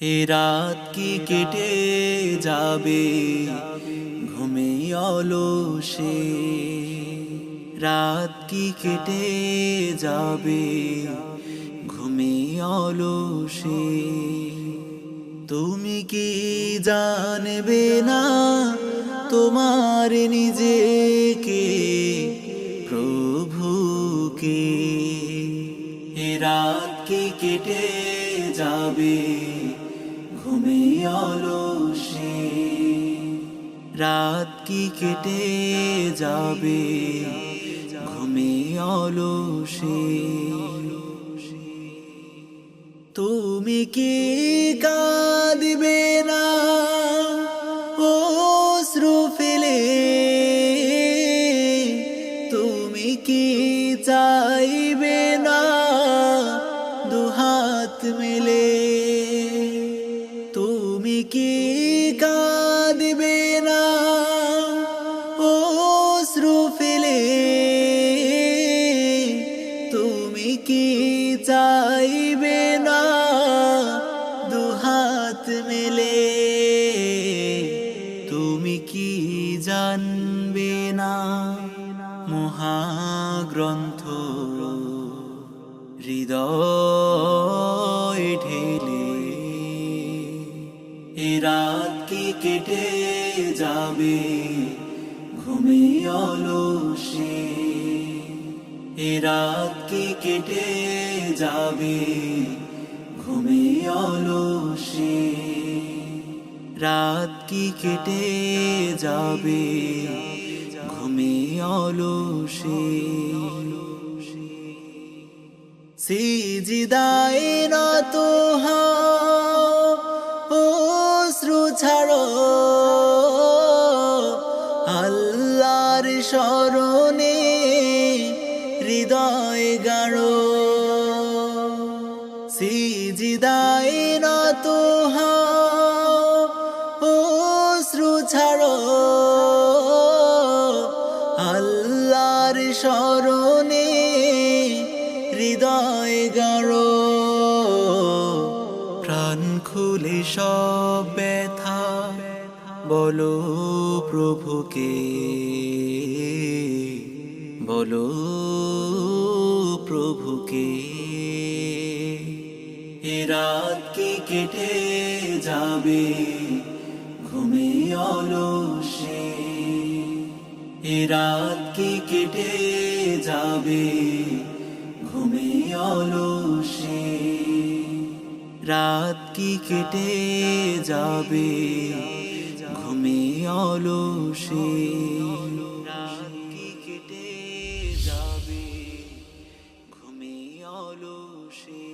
এ রাত কি কেটে যাবে ঘুমে অলসে, রাত কি কেটে যাবে ঘুমে অলসে। তুমি কি জানবে না তোমার নিজেকে প্রভুকে? এ রাত কি কেটে যাবে ঘুমে অলসে, রাত কি কেটে যাবে ঘুমে অলসে। তুমি কি কাঁদবে না অশ্রু ফেলে? তুমি কি চাইবে না দুহাত মেলে? তুমি কি কাঁদবে না অশ্রু ফেলে? তুমি কি চাইবে না দুহাত মেলে? তুমি কি জানবে না মহাগ্রন্থ হৃদয় ঢেলে? এ রাত কি কেটে যাবে ঘুমে অলসে, এ রাত কি কেটে যাবে ঘুমে অলসে। রাত কি কেটে যাবে ঘুমে অলসে। সিজদায় নত হও অশ্রু ছাড়ো, আল্লাহর শরণে হৃদয় গাড়ো। সিজদায় নত হও অশ্রু ছাড়ো, আল্লাহর শরণে হৃদয় গাড়ো। প্রাণ খুলে সব ব্যথা বলো প্রভুকে, বলো প্রভুকে। এ রাত কি কেটে যাবে ঘুমে অলসে, এ রাত কি কেটে যাবে ঘুমে অলসে। রাত কি কেটে যাবে ঘুমে অলসে, রাত কি কেটে যাবে ঘুমে অলসে।